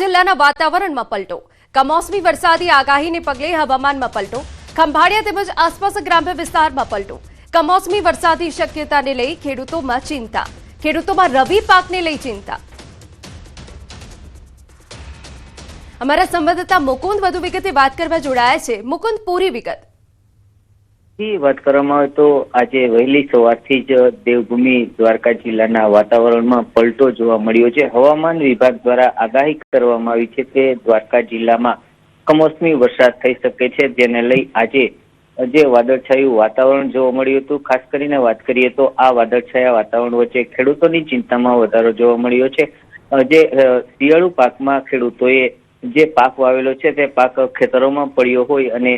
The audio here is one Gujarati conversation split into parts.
જિલ્લાના વાતાવરણમાં પલટો. કમોસમી વરસાદી આગાહીને પગલે હવામાનમાં પલટો. ખંભાળિયા તેમજ આસપાસ ગ્રામ્ય વિસ્તારમાં પલટો. કમોસમી વરસાદી શક્યતાને લઈ ખેડૂતોમાં ચિંતા. ખેડૂતોમાં રવિ પાકને લઈ ચિંતા. અમારા સંવાદદાતા મુકુંદ વધુ વિગતે વાત કરવા જોડાયા છે. મુકુંદ, પૂરી વિગત. વાત કરવામાં આવે તો આજે વહેલી સવારથી જ દેવભૂમિ દ્વારકા જિલ્લાના વાતાવરણમાં પલટો જોવા મળ્યો છે. હવામાન વિભાગ દ્વારા આગાહી કરવામાં આવી છે કે દ્વારકા જિલ્લામાં કમોસમી વરસાદ થઈ શકે છે, જેને લઈ આજે જે વાદળછાયું વાતાવરણ જોવા મળ્યું હતું. ખાસ કરીને વાત કરીએ તો આ વાદળછાયા વાતાવરણ વચ્ચે ખેડૂતોની ચિંતામાં વધારો જોવા મળ્યો છે. જે શિયાળુ પાકમાં ખેડૂતોએ જે પાક વાવેલો છે તે પાક ખેતરોમાં પડ્યો હોય અને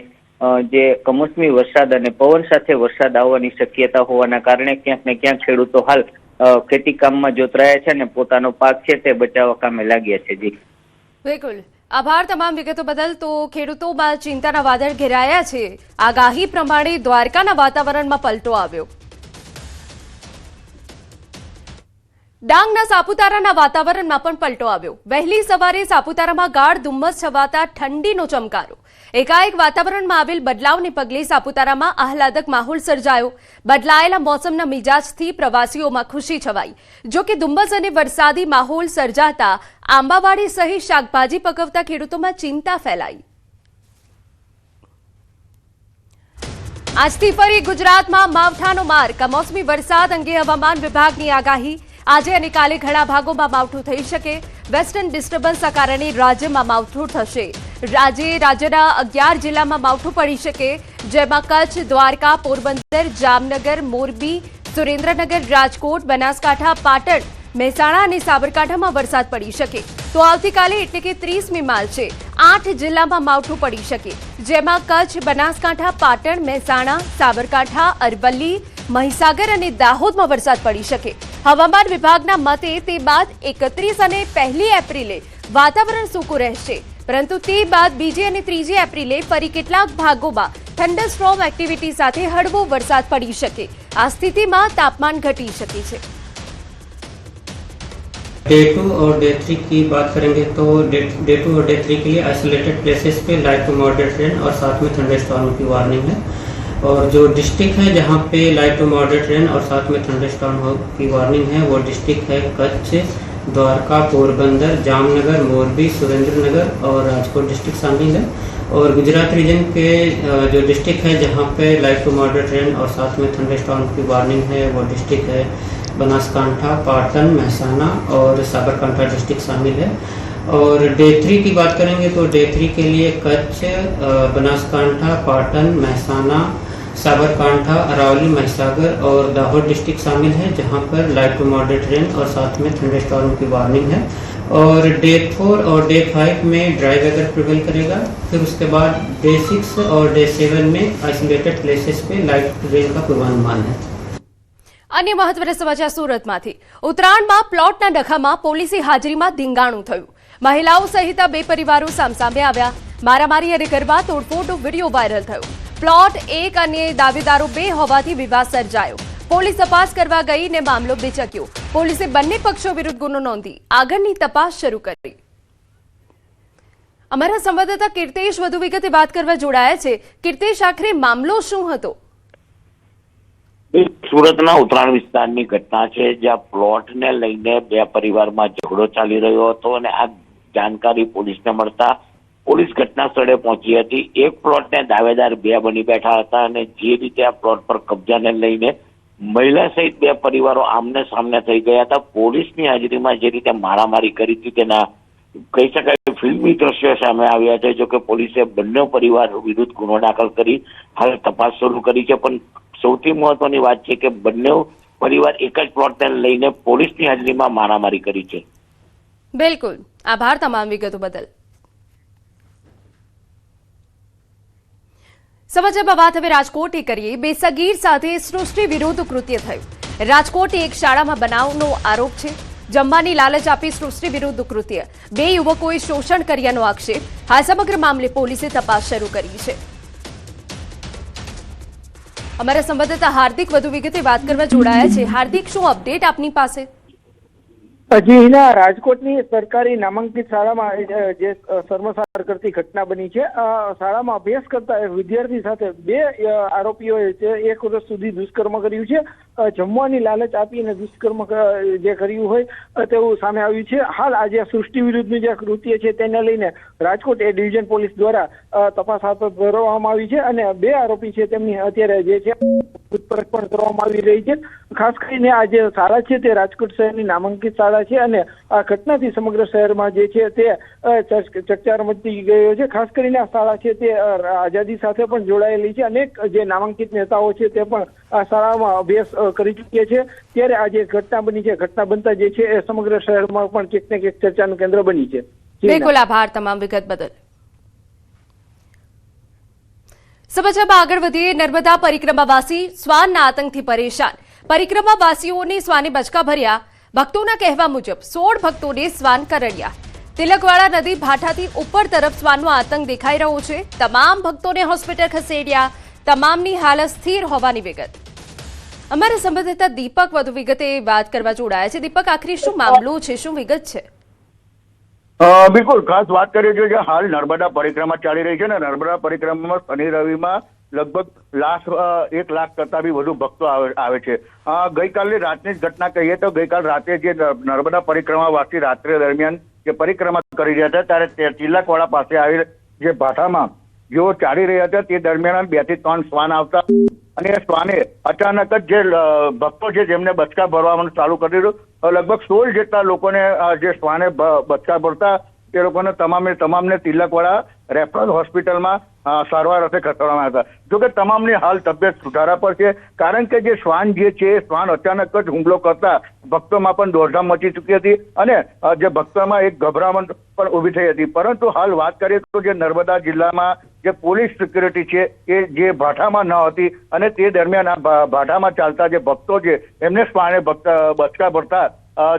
જે કમોસમી વરસાદ અને પવન સાથે વરસાદ આવવાની શક્યતા હોવાના કારણે ક્યાંક ને ક્યાંક ખેડૂતો હાલ ખેતી કામમાં જોતરાયા છે અને પોતાનો પાક છે તે બચાવવા કામે લાગ્યા છે. જી બિલકુલ, આભાર તમામ વિગતો બદલ. તો ખેડૂતોમાં ચિંતાના વાદળ ઘેરાયા છે. આગાહી પ્રમાણે દ્વારકાના વાતાવરણમાં પલટો આવ્યો. ડાંગના સાપુતારાના વાતાવરણમાં પણ પલટો આવ્યો. વહેલી સવારે સાપુતારામાં ગાઢ ધુમ્મસ છવાતા ઠંડીનો ચમકારો. એકાએક વાતાવરણમાં આવેલ બદલાવને પગલે સાપુતારામાં આહલાદક માહોલ સર્જાયો. બદલાયેલા મોસમના મિજાજથી પ્રવાસીઓમાં ખુશી છવાઈ. જો કે ધુમ્મસ અને વરસાદી માહોલ સર્જાતા આંબાવાડી સહિત શાકભાજી પકવતા ખેડૂતોમાં ચિંતા ફેલાઈ. આજથી ફરી ગુજરાતમાં માવઠાનો માર. કમોસમી વરસાદ અંગે હવામાન વિભાગની આગાહી. આજે અને કાલે ઘણા ભાગોમાં માવઠું થઈ શકે. વેસ્ટર્ન ડિસ્ટર્બન્સના કારણે રાજ્યમાં માવઠું થશે. આજે રાજ્યના 11 જિલ્લામાં માવઠું પડી શકે, જેમાં કચ્છ, દ્વારકા, પોરબંદર, જામનગર, મોરબી, સુરેન્દ્રનગર, રાજકોટ, બનાસકાંઠા, પાટણ, મહેસાણા અને સાબરકાંઠામાં વરસાદ પડી શકે. તો આવતીકાલે એટલે કે 30મી માર્ચે 8 જિલ્લામાં માવઠું પડી શકે, જેમાં કચ્છ, બનાસકાંઠા, પાટણ, મહેસાણા, સાબરકાંઠા, અરવલ્લી, મહીસાગર અને દાહોદમાં વરસાદ પડી શકે. હવામાન વિભાગના મતે તે બાદ 31 અને 1 એપ્રિલે વાતાવરણ સૂકું રહેશે, પરંતુ તે બાદ 2 અને 3 એપ્રિલે ફરી કેટલાક ભાગોમાં થંડરસ્ટોર્મ એક્ટિવિટી સાથે હળવો વરસાદ પડી શકે. આ સ્થિતિમાં તાપમાન ઘટી શકે છે. डे 2 और डे 3 की बात करेंगे तो डे 2 और डे 3 के लिए आइसोलेटेड प्लेसेस पे लाइट टू मॉडरेट रेन और साथ में थंडरस्टॉर्म की वार्निंग है. और जो डिस्ट्रिक्ट है जहाँ पे लाइट टू मॉडरेट रेन और साथ में थंडरस्टॉर्म की वार्निंग है वो डिस्ट्रिक्ट है कच्छ, द्वारका, पोरबंदर, जामनगर, मोरबी, सुरेंद्रनगर और राजकोट डिस्ट्रिक्ट शामिल है. और गुजरात रीजन के जो डिस्ट्रिक्ट है जहाँ पे लाइट टू मॉडरेट रेन और साथ में थंडरस्टॉर्म की वार्निंग है वो डिस्ट्रिक्ट है बनासकांठा, पाटन, महसाना और साबरकांठा डिस्ट्रिक्ट शामिल है. और डे 3 की बात करेंगे तो डे 3 के लिए कच्छ, बनासकांठा, पाटन, महसाना, साबरकांठा, अरावली, महीसागर और दाहोद डिस्ट्रिक्ट शामिल है, जहां पर लाइट टू मॉडरेट रेन और साथ में थंडरस्टॉर्म की वार्निंग है. और डे 4 और डे 5 में ड्राई वेदर प्रिवेल करेगा. फिर उसके बाद डे 6 और डे 7 में आइसोलेटेड प्लेसेस पे लाइट रेन का पूर्वानुमान है. अन्य महत्वના સમાચાર સુરતમાંથી. ઉત્તરાયણમાં પ્લોટના ડખામાં પોલીસની હાજરીમાં ધીંગાણું થયું. મહિલાઓ સહિત 2 પરિવારો સામસામે આવ્યા. મારામારી અને ગરબા તોડફોડનો વિડીયો વાયરલ થયો. પ્લોટ 1 અને દાવેદારો 2 હોવાથી વિવાદ સર્જાયો. પોલીસ તપાસ કરવા ગઈ ને મામલો બેચક્યો. પોલીસે બંને પક્ષો વિરુદ્ધ ગુનો નોંધી આગળની તપાસ શરૂ કરી. અમારા સંવાદદાતા કીર્તેશ વધુ વિગતે વાત કરવા જોડાયા છે. કીર્તેશ, આખરે મામલો શું હતો? સુરતના ઉત્તરાયણ વિસ્તારની ઘટના છે, જ્યાં પ્લોટને લઈને 2 પરિવારમાં ઝઘડો ચાલી રહ્યો હતો અને આ જાણકારી પોલીસને મળતા પોલીસ ઘટના સ્થળે પહોંચી હતી. એક પ્લોટને દાવેદાર 2 બની બેઠા હતા અને જે રીતે આ પ્લોટ પર કબજાને લઈને મહિલા સહિત 2 પરિવારો આમને સામને થઈ ગયા હતા. પોલીસની હાજરીમાં જે રીતે મારામારી કરી હતી તેના કહી શકાય ફિલ્મી દ્રશ્યો સામે આવ્યા છે. જોકે પોલીસે બંને પરિવાર વિરુદ્ધ ગુનો દાખલ કરી હાલ તપાસ શરૂ કરી છે. પણ સૌથી મહત્વની વાત છે કે બંને પરિવાર એક જ પ્લોટને લઈને પોલીસની હાજરીમાં મારામારી કરી છે. બિલકુલ, આભાર તમામ વિગતો બદલ. સમાચારમાં વાત હવે રાજકોટથી કરીએ. બેસગીર સાથે સૃષ્ટિ વિરુદ્ધ કૃત્ય થયું. રાજકોટની એક શાળામાં બનાવનો આરોપ છે. જમવાની લાલચ આપી સૃષ્ટિ વિરુદ્ધ કૃત્ય. 2 યુવકોએ શોષણ કર્યાનો આક્ષેપ. આ સમગ્ર મામલે પોલીસે તપાસ શરૂ કરી છે. અમારા સંવાદદાતા હાર્દિક વધુ વિગતે વાત કરવા જોડાયા છે. હાર્દિક, શું અપડેટ આપની પાસે? હજી એના રાજકોટની સરકારી નામાંકિત શાળામાં જે શર્મસાર કરતી ઘટના બની છે. શાળામાં અભ્યાસ કરતા એક વિદ્યાર્થી સાથે બે આરોપીઓએ 1 વર્ષ સુધી દુષ્કર્મ કર્યું છે. જમવાની લાલચ આપીને દુષ્કર્મ જે કર્યું હોય તેવું સામે આવ્યું છે. હાલ આજે સૃષ્ટિ વિરુદ્ધનું જે કૃત્ય છે તેને લઈને રાજકોટ એ ડિવિઝન પોલીસ દ્વારા તપાસ હાથ ધરવામાં આવી છે અને બે આરોપી છે તેમની અત્યારે જે છે પૂછપરછ પણ કરવામાં આવી રહી છે. ખાસ કરીને આ જે શાળા છે તે રાજકોટ શહેરની નામાંકિત શાળા છે અને આ ઘટનાથી સમગ્ર શહેરમાં જે છે તે ચકચાર મચી ગયો છે. ખાસ કરીને આ શાળા છે તે આઝાદી સાથે પણ જોડાયેલી છે. અનેક જે નામાંકિત નેતાઓ છે તે પણ આ શાળામાં અભ્યાસ કરી ચૂક્યા છે. ત્યારે આ જે ઘટના બની છે, ઘટના બનતા જે છે એ સમગ્ર શહેરમાં પણ ક્યાંક ને ક્યાંક ચર્ચાનું કેન્દ્ર બની છે. બિલકુલ, આભાર તમામ વિગત બદલ. સમાચારમાં આગળ વધીએ. નર્મદા પરિક્રમાવાસી શ્વાનના આતંકથી પરેશાન. પરિક્રમાવાસીઓને શ્વાને બચકા ભર્યા. ભક્તોના કહેવા મુજબ 16 ભક્તોને શ્વાન કરડ્યા. તિલકવાડા નદી ભાટાથી ઉપર તરફ શ્વાનનો આતંક દેખાઈ રહ્યો છે. તમામ ભક્તોને હોસ્પિટલ ખસેડ્યા. તમામની હાલત સ્થિર હોવાની વિગત. અમારા સંવાદદાતા દીપક વધુ વિગતે વાત કરવા જોડાયા છે. દીપક, આખરે શું મામલો છે, શું વિગત છે? બિલકુલ, ખાસ વાત કરીએ છીએ કે હાલ નર્મદા પરિક્રમા ચાલી રહી છે ને નર્મદા પરિક્રમામાં શનિ રવિમાં લગભગ 1 લાખ કરતા બી વધુ ભક્તો આવે છે. ગઈકાલની રાતની જ ઘટના કહીએ તો ગઈકાલ રાતે જે નર્મદા પરિક્રમાવાસી રાત્રે દરમિયાન જે પરિક્રમા કરી રહ્યા હતા ત્યારે તિલકવાડા પાસે આવી જે ભાટામાં જેઓ ચાલી રહ્યા હતા તે દરમિયાન 2 થી 3 શ્વાન આવતા અને શ્વાને અચાનક જ જે ભક્તો છે જેમને બચકા ભરવાનું ચાલુ કરી દીધું. લગભગ 16 જેટલા લોકોને જે શ્વાને બચકા ભરતા તે લોકોને તમામને તિલકવાડા રેફરલ હોસ્પિટલમાં સારવાર અર્થે ખસેડવામાં હતા. જોકે તમામની હાલ તબિયત સુધારા પર છે, કારણ કે જે શ્વાન જે છે શ્વાન અચાનક જ હુમલો કરતા ભક્તોમાં પણ દોડધામ મચી ચૂકી હતી અને જે ભક્તોમાં એક ગભરામણ પણ ઊભી થઈ હતી. પરંતુ હાલ વાત કરીએ તો જે નર્મદા જિલ્લામાં જે પોલીસ સિક્યુરિટી છે એ જે ભાટામાં ન હતી અને તે દરમિયાન આ ભાટામાં ચાલતા જે ભક્તો છે એમને શ્વાને બચકા ભરતા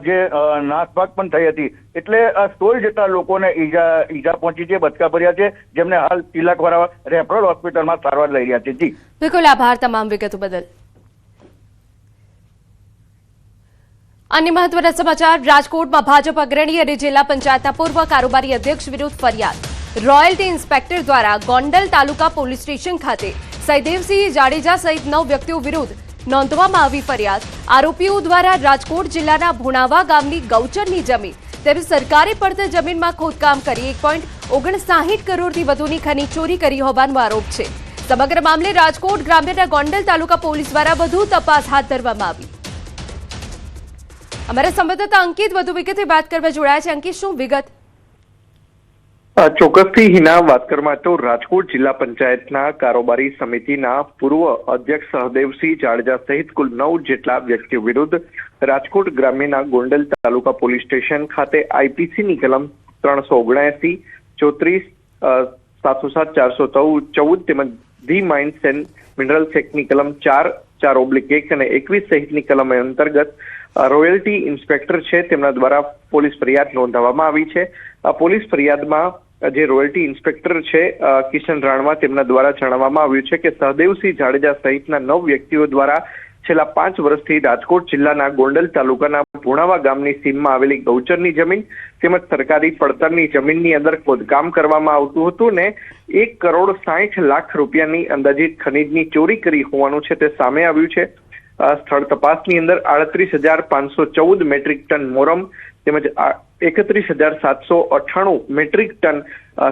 જે નાસભાગ પણ થઈ હતી. એટલે 16 જેટલા લોકોને ઈજા પહોંચી છે, બચકા ભર્યા છે, જેમને હાલ તિલકવાડા રેફરલ હોસ્પિટલમાં સારવાર લઈ રહ્યા છે. જી બિલકુલ, આભાર તમામ વિગતો બદલ. અન્ય મહત્વના સમાચાર. રાજકોટમાં ભાજપ અગ્રણી અને જિલ્લા પંચાયતના પૂર્વ કારોબારી અધ્યક્ષ વિરુદ્ધ ફરિયાદ. રોયલ્ટી ઇન્સ્પેક્ટર દ્વારા ગોંડલ તાલુકા પોલીસ સ્ટેશન ખાતે સૈદેવસિંહ જાડેજા સહિત 9 વ્યક્તિઓ વિરુદ્ધ નોંધવામાં આવી ફરિયાદ. આરોપીઓ દ્વારા રાજકોટ જિલ્લાના ભુણાવા ગામની ગૌચરની જમીન તેવી સરકારી પડતર જમીનમાં ખોદકામ કરી 1.59 કરોડથી વધુની ખનીજ ચોરી કરી હોવાનો આરોપ છે. સમગ્ર મામલે રાજકોટ ગ્રામ્યના ગોંડલ તાલુકા પોલીસ દ્વારા વધુ તપાસ હાથ ધરવામાં આવી. અમારા સંવાદદાતા અંકિત વધુ વિગતે વાત કરવા જોડાયા છે. અંકિત, શું વિગત? ચોક્કસથી હિના, વાત કરવામાં તો રાજકોટ જિલ્લા પંચાયતના કારોબારી સમિતિના પૂર્વ અધ્યક્ષ સહદેવસિંહ જાડેજા સહિત કુલ 9 જેટલા વ્યક્તિઓ વિરુદ્ધ રાજકોટ ગ્રામ્યના ગોંડલ તાલુકા પોલીસ સ્ટેશન ખાતે આઈપીસીની કલમ 379, 34, 707, 414 તેમજ ધી માઇન્સ એન્ડ મિનરલ્સ એક્ટની કલમ 4/1 અને 21 સહિતની કલમ અંતર્ગત રોયલ્ટી ઇન્સ્પેક્ટર છે તેમના દ્વારા પોલીસ ફરિયાદ નોંધાવવામાં આવી છે. આ પોલીસ ફરિયાદમાં જે રોયલ્ટી ઇન્સ્પેક્ટર છે કિશન રાણવા તેમના દ્વારા જણાવવામાં આવ્યું છે કે સહદેવસિંહ જાડેજા સહિતના 9 વ્યક્તિઓ દ્વારા છેલ્લા 5 વર્ષથી રાજકોટ જિલ્લાના ગોંડલ તાલુકાના ભુણાવા ગામની સીમમાં આવેલી ગૌચરની જમીન તેમજ સરકારી પડતરની જમીનની અંદર ખોદકામ કરવામાં આવતું હતું ને 1,60,00,000 રૂપિયાની અંદાજિત ખનીજની ચોરી કરી હોવાનું છે તે સામે આવ્યું છે. સ્થળ તપાસની અંદર 38,514 મેટ્રિક ટન મોરમ તેમજ 31,798 મેટ્રિક ટન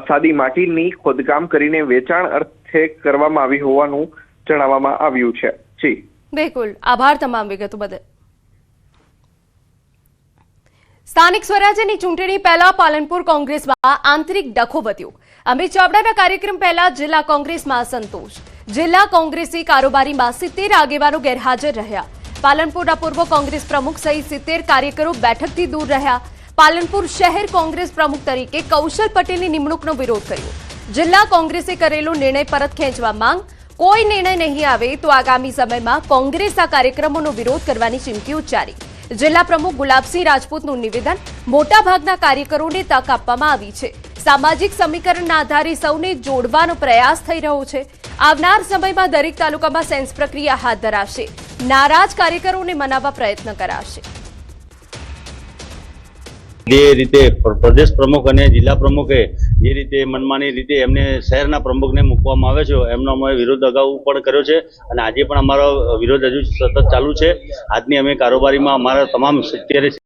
સાદી માટીની ખોદકામ કરીને વેચાણ અર્થે કરવામાં આવી હોવાનું જણાવવામાં આવ્યું છે. જી બિલકુલ, આભાર તમામ વિગતો બદલ. સ્થાનિક સ્વરાજ્યની ચૂંટણી પહેલા પાલનપુર કોંગ્રેસમાં આંતરિક ડખો વધ્યો. અમિત ચાવડાના કાર્યક્રમ પહેલા જિલ્લા કોંગ્રેસમાં અસંતોષ. જિલ્લા કોંગ્રેસી કારોબારીમાં 70 આગેવાનો ગેરહાજર રહ્યા. પાલનપુરના પૂર્વ કોંગ્રેસ પ્રમુખ સહિત 70 કાર્યકરો બેઠકથી દૂર રહ્યા. પાલનપુર શહેર કોંગ્રેસ પ્રમુખ તરીકે કૌશલ પટેલની નિમણૂકનો વિરોધ કર્યો. જિલ્લા કોંગ્રેસે કરેલો નિર્ણય પરત ખેંચવા માંગ. કોઈ નિર્ણય નહીં આવે તો આગામી સમયમાં કોંગ્રેસના કાર્યક્રમોનો વિરોધ કરવાની ચીમકી ઉચ્ચારી. જિલ્લા પ્રમુખ ગુલાબસિંહ રાજપૂતનું નિવેદન. મોટાભાગના કાર્યકરોને તક આપવામાં આવી છે. સામાજિક સમીકરણના આધારે સૌને જોડવાનો પ્રયાસ થઈ રહ્યો છે. આવનાર સમયમાં દરેક તાલુકામાં સેન્સ પ્રક્રિયા હાથ ધરાશે. નારાજ કાર્યકરોને મનાવવા પ્રયત્ન કરાશે. જે રીતે પ્રદેશ પ્રમુખ અને જિલ્લા પ્રમુખે જે રીતે મનમાની રીતે એમને શહેરના પ્રમુખને મૂકવામાં આવે છે એમનો અમે વિરોધ અગાઉ પણ કર્યો છે અને આજે પણ અમારો વિરોધ હજુ સતત ચાલુ છે. આજની અમે કારોબારીમાં અમારા તમામ 70